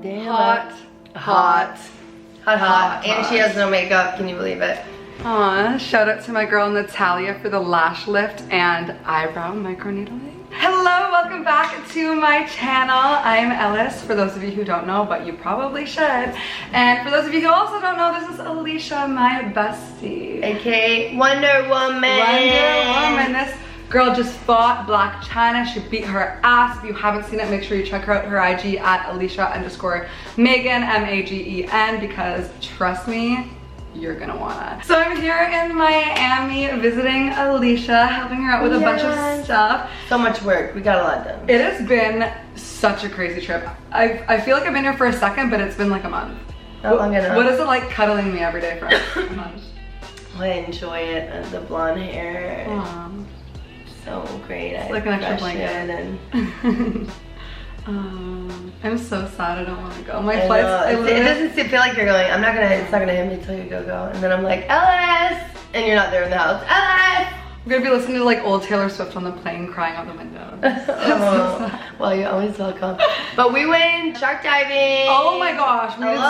damn. Hot. And she has no makeup, can you believe it? Aw, shout out to my girl Natalia for the lash lift and eyebrow microneedling. Hello, welcome back to my channel. I'm Ellis, for those of you who don't know, but you probably should. And for those of you who also don't know, this is Alysia, my bestie. AKA Wonder Woman. Wonder Woman. This girl just fought Black China. She beat her ass. If you haven't seen it, make sure you check out her IG at Alysia_Magen, M-A-G-E-N, because trust me, you're gonna wanna. So I'm here in Miami visiting Alysia, helping her out with a bunch of stuff. So much work, we got a lot done. It has been such a crazy trip. I feel like I've been here for a second, but it's been like a month. Not long enough. What is it like cuddling me every day for a month? I enjoy it, the blonde hair. Aww. So great. It's like an extra blanket. And I'm so sad I don't want to go. My it doesn't feel like you're going. It's not gonna hit me until you go. And then I'm like, Ellis! And you're not there in the house. Ellis! I'm gonna be listening to like old Taylor Swift on the plane crying out the window. Well, you're always welcome. But we went shark diving. Oh my gosh, we did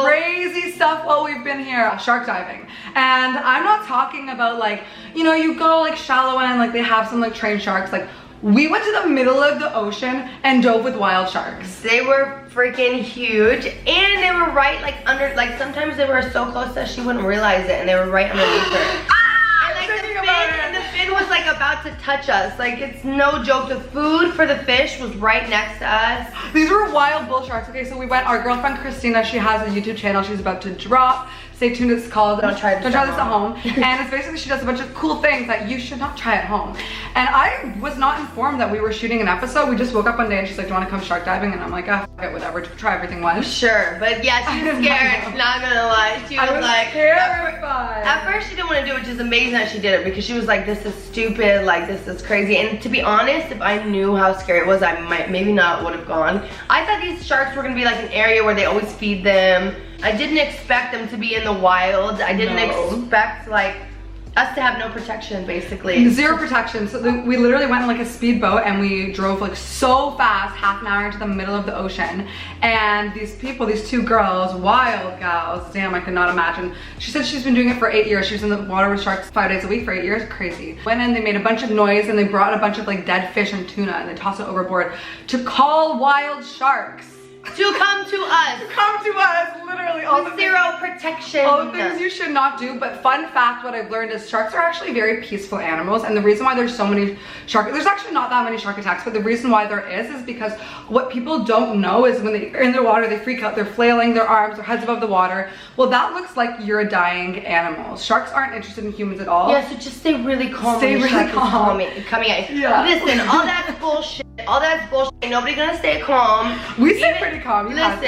crazy stuff while we've been here. Shark diving. And I'm not talking about like, you know, you go like shallow end, like they have some like trained sharks. Like we went to the middle of the ocean and dove with wild sharks. They were freaking huge, and they were right like under, like sometimes they were so close that she wouldn't realize it, and they were right underneath her. And the fin was like about to touch us. Like it's no joke. The food for the fish was right next to us. These were wild bull sharks. Okay, so we went, our girlfriend Christina, she has a YouTube channel she's about to drop. Stay tuned, it's called Don't Try This at Home. And it's basically, she does a bunch of cool things that you should not try at home. And I was not informed that we were shooting an episode. We just woke up one day and she's like, do you want to come shark diving? And I'm like, ah, fuck it, whatever, try everything once. Sure, but yeah, she was scared, not gonna lie. She was like, terrified. At first she didn't want to do it, which is amazing that she did it, because she was like, this is stupid, like this is crazy. And to be honest, if I knew how scary it was, I might maybe not would have gone. I thought these sharks were gonna be like an area where they always feed them. I didn't expect them to be in the wild. I didn't expect like us to have no protection, basically. Zero protection. So we literally went in like a speedboat and we drove like so fast, half an hour into the middle of the ocean. And these people, these two girls, wild gals, damn, I could not imagine. She said she's been doing it for 8 years. She was in the water with sharks 5 days a week for 8 years. Crazy. Went in, they made a bunch of noise and they brought a bunch of like dead fish and tuna and they tossed it overboard to call wild sharks to come to us. Come to us, literally. All with zero protection. All the things you should not do. But fun fact, what I've learned is sharks are actually very peaceful animals. And the reason why there's so many there's actually not that many shark attacks, but the reason why there is because what people don't know is when they're in the water, they freak out, they're flailing their arms, their heads above the water. Well, that looks like you're a dying animal. Sharks aren't interested in humans at all. Yeah, so just stay really calm. Stay really calm. Coming at you. Yeah. Listen, all that's bullshit. All that's bullshit. Nobody gonna stay calm. We stay pretty calm. You had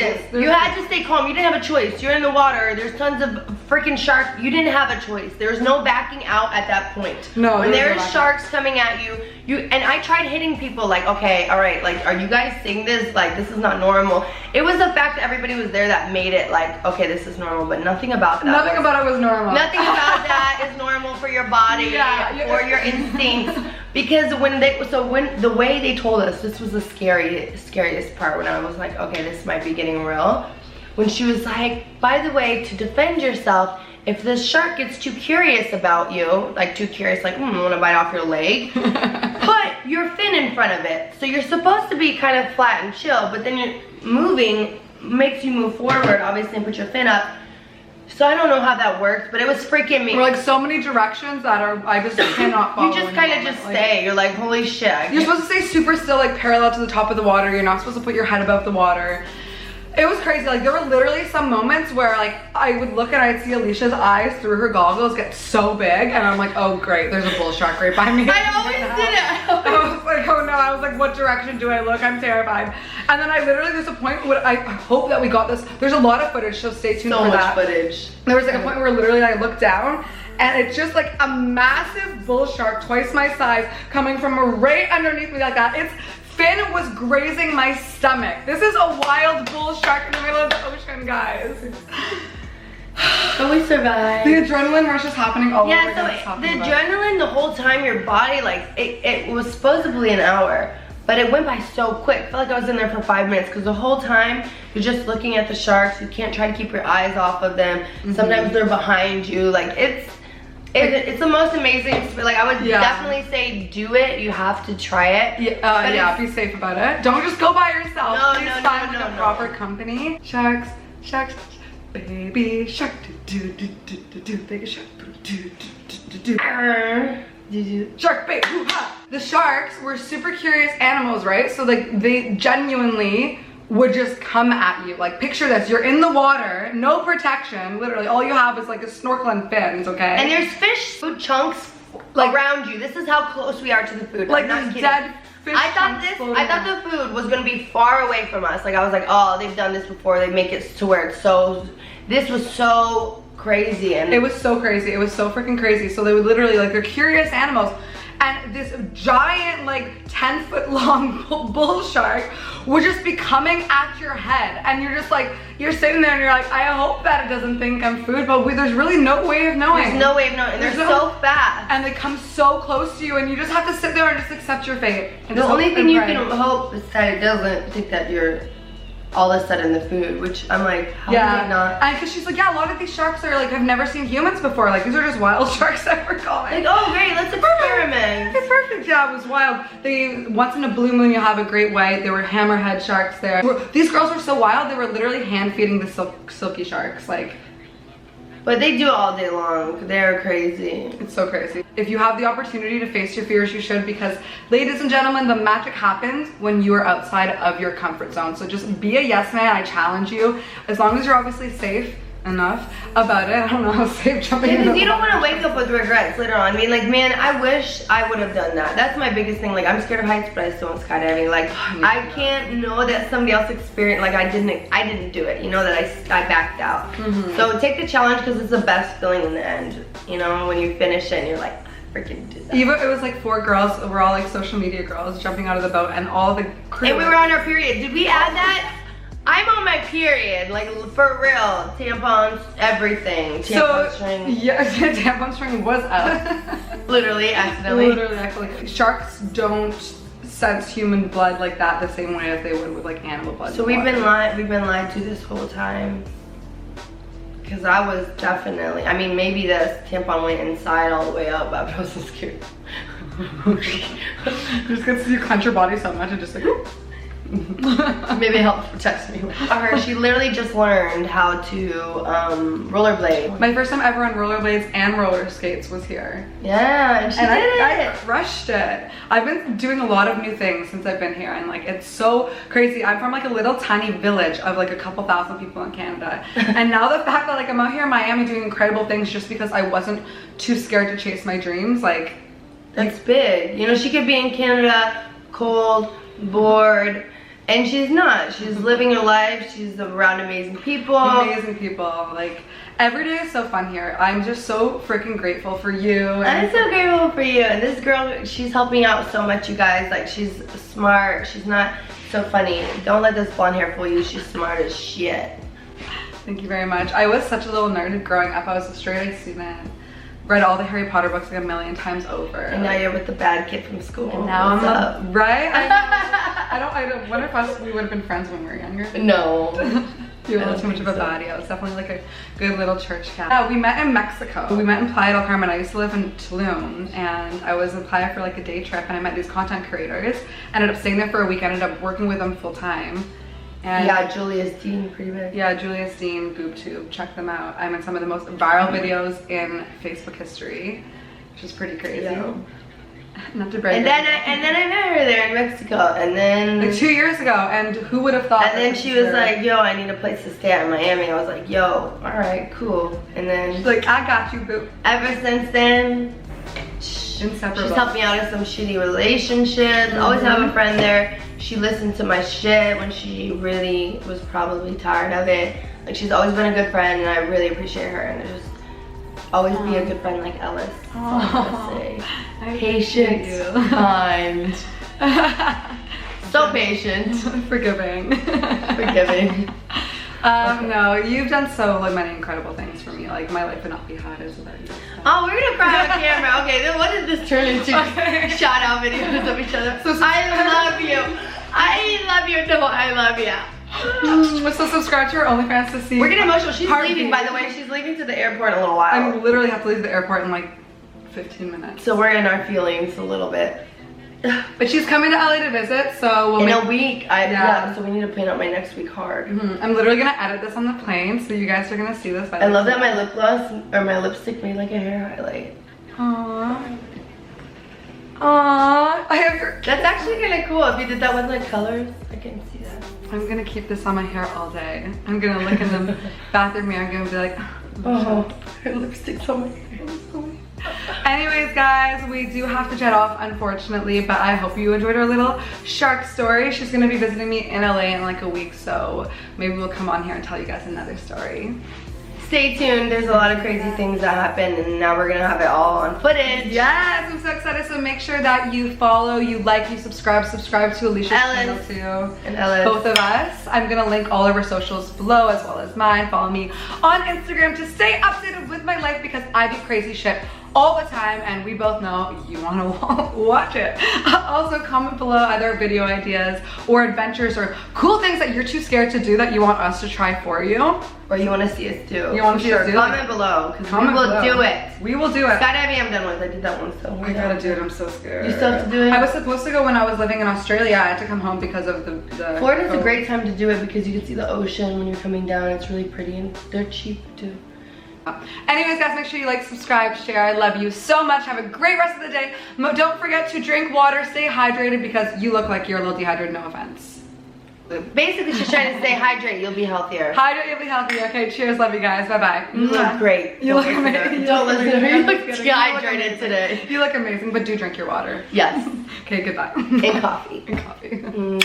to stay calm. You didn't have a choice. You're in the water. There's tons of freaking sharks. You didn't have a choice. There's no backing out at that point. No. When there's sharks coming at you, and I tried hitting people like, okay, all right, like, are you guys seeing this? Like, this is not normal. It was the fact that everybody was there that made it like, okay, this is normal, but nothing about that. Nothing about it was normal. Nothing about that is normal for your body or your instincts. Because when the way they told us, this was the scariest part when I was like, okay, this might be getting real. When she was like, by the way, to defend yourself, if the shark gets too curious about you, like too curious, like, I want to bite off your leg, put your fin in front of it. So you're supposed to be kind of flat and chill, but then you're moving, makes you move forward, obviously, and put your fin up. So I don't know how that works, but it was freaking me. We're like so many directions that I just cannot follow. You just kind of just stay. You're like, holy shit. You're supposed to stay super still, like parallel to the top of the water. You're not supposed to put your head above the water. It was crazy. Like there were literally some moments where like I would look and I'd see Alicia's eyes through her goggles get so big and I'm like, oh great, there's a bull shark right by me. I always did it. I was like, oh no. I was like, what direction do I look? I'm terrified. And then I literally, there's a point where I hope that we got this. There's a lot of footage, so stay tuned for that. So much footage. There was like a point where literally I looked down and it's just like a massive bull shark, twice my size, coming from right underneath me like that. Its fin was grazing my stomach. This is a wild bull shark in the middle of the ocean, guys. But we survived. The adrenaline rush is happening all over. Yeah, so the adrenaline the whole time, your body, like, it was supposedly an hour. But it went by so quick. I felt like I was in there for 5 minutes because the whole time you're just looking at the sharks. You can't try to keep your eyes off of them. Sometimes they're behind you. Like it's the most amazing experience. Like I would definitely say do it. You have to try it. Yeah, be safe about it. Don't just go by yourself. No, Please find like a proper company. Sharks, sharks, baby shark, do do do do do, baby shark, do do do do. Shark bait, hoo-ha. The sharks were super curious animals, right? So like they genuinely would just come at you. Like picture this, you're in the water, no protection, literally all you have is like a snorkel and fins, okay? And there's fish food chunks like around you. This is how close we are to the food. Like there's dead fish. I thought the food was gonna be far away from us. Like I was like, oh, they've done this before, they make it to where it's so, this was so crazy. And it was so crazy, it was so freaking crazy. So they would literally, like, they're curious animals, and this giant like 10-foot long bull shark would just be coming at your head, and you're just like, you're sitting there and you're like, I hope that it doesn't think I'm food, but there's really no way of knowing. There's no way of knowing, and they're so fast. And they come so close to you, and you just have to sit there and just accept your fate. And the only thing you can hope is that it doesn't think that you're all of a sudden the food, which I'm like, how did they not? And because she's like, yeah, a lot of these sharks are like, I've never seen humans before. Like, these are just wild sharks that we're calling. Like, oh great, let's experiment. It's perfect, yeah, it was wild. They, once in a blue moon, you'll have a great white. There were hammerhead sharks there. These girls were so wild, they were literally hand feeding the silky sharks, like. But they do it all day long. They're crazy. It's so crazy. If you have the opportunity to face your fears, you should, because ladies and gentlemen, the magic happens when you are outside of your comfort zone. So just be a yes man, I challenge you. As long as you're obviously safe enough about it. I don't know how safe jumping in. Because you don't want to wake up with regrets later on. I mean, like, man, I wish I would have done that. That's my biggest thing. Like, I'm scared of heights, but I still went skydiving. Like, I can't know that somebody else experienced. Like, I didn't do it. You know, that I backed out. So take the challenge, because it's the best feeling in the end. You know, when you finish it and you're like, I freaking did that. Even it was like 4 girls. We're all like social media girls jumping out of the boat, and all the crew. And we were on our period. Did we add that? I'm on my period, like for real. Tampons, everything. Tampon string. Yeah, tampon string was up. Literally, accidentally. Literally, accidentally. Sharks don't sense human blood like that the same way as they would with like animal blood. So we've been lied to this whole time. Because I was definitely, I mean, maybe the tampon went inside all the way up, but I was so scared. Just gets you clench your body so much and just like, whoop. Maybe it helped protect me. She literally just learned how to rollerblade. My first time ever on rollerblades and roller skates was here. Yeah, and she did it. I crushed it. I've been doing a lot of new things since I've been here, and like it's so crazy. I'm from like a little tiny village of like a couple thousand people in Canada, and now the fact that like I'm out here in Miami doing incredible things just because I wasn't too scared to chase my dreams, like that's big. You know, she could be in Canada, cold, bored. And she's not. She's living her life. She's around amazing people. Amazing people. Like, every day is so fun here. I'm just so freaking grateful for you. I'm so grateful for you. And this girl, she's helping out so much, you guys. Like, she's smart. She's not so funny. Don't let this blonde hair fool you. She's smart as shit. Thank you very much. I was such a little nerd growing up. I was a straight-A student. Read all the Harry Potter books like a million times over. And now you're with the bad kid from school. And now I'm right? I don't wonder if we would have been friends when we were younger. No. You were a little too much of a baddie. I was definitely like a good little church cat. Yeah, we met in Mexico. We met in Playa del Carmen. I used to live in Tulum, and I was in Playa for like a day trip, and I met these content creators. Ended up staying there for a week. Ended up working with them full time. And yeah, Julia's Dean, pretty big. Yeah, Julia's Dean, BoobTube, check them out. I'm in some of the most viral videos in Facebook history, which is pretty crazy. Yeah. Not to brag. And then I met her there in Mexico, and then like 2 years ago, and who would have thought? And then she was like, "Yo, I need a place to stay at in Miami." I was like, "Yo, all right, cool." And then she's like, "I got you, boo." Ever since then, inseparable. She's helped me out in some shitty relationships. Always have a friend there. She listened to my shit when she really was probably tired of it. Like, she's always been a good friend, and I really appreciate her. And just always be a good friend like Ellis. That's all I'm gonna say. Patient, kind, so patient, forgiving. Forgiving. No, you've done so many incredible things for me. Like, my life would not be how it is without you. Oh, we're gonna cry on camera. Okay, then what did this turn into? Okay. Shout out videos of each other. So I love you. I love you. No, I love you. So subscribe to our OnlyFans to see. We're getting emotional. She's Heartbeat. leaving, by the way. She's leaving to the airport in a little while. I literally have to leave the airport in like 15 minutes. So we're in our feelings a little bit. But she's coming to LA to visit, so we'll in make a week. Yeah, so we need to plan out my next week hard. I'm literally gonna edit this on the plane, so you guys are gonna see this. I love that my lip gloss or my lipstick made like a hair highlight. Aww. Aww. I have your. That's actually kind of cool. If you did that with like colors, I can see that. I'm gonna keep this on my hair all day. I'm gonna look in the bathroom mirror. I'm gonna be like, oh, her lipstick's on my hair. Anyways, guys, we do have to jet off, unfortunately, but I hope you enjoyed our little shark story. She's gonna be visiting me in LA in like a week, so maybe we'll come on here and tell you guys another story. Stay tuned. There's a lot of crazy things that happen, and now we're gonna have it all on footage. Yes, I'm so excited. So make sure that you follow, you like, you subscribe to Alysia's channel too. And Ellis. Both of us. I'm gonna link all of our socials below as well as mine. Follow me on Instagram to stay updated with my life because I do crazy shit all the time, and we both know you want to watch it. Also, comment below either video ideas or adventures or cool things that you're too scared to do that you want us to try for you. Or you want to see us do. You want to see us do? Comment below, because we will do it. We will do it. Skydiving I'm done with. I did that one, so. I gotta do it. I'm so scared. You still have to do it? I was supposed to go when I was living in Australia. I had to come home because of the Florida's a great time to do it because you can see the ocean when you're coming down. It's really pretty and they're cheap too. Anyways, guys, make sure you like, subscribe, share. I love you so much. Have a great rest of the day. Don't forget to drink water, stay hydrated because you look like you're a little dehydrated, no offense. Basically, she's trying to say hydrate, you'll be healthier. Hydrate, you'll be healthy. Okay, cheers, love you guys. Bye-bye. You look great. You look amazing. Don't listen to her. You look dehydrated today. You look amazing, but do drink your water. Yes. Okay, goodbye. And coffee. And coffee.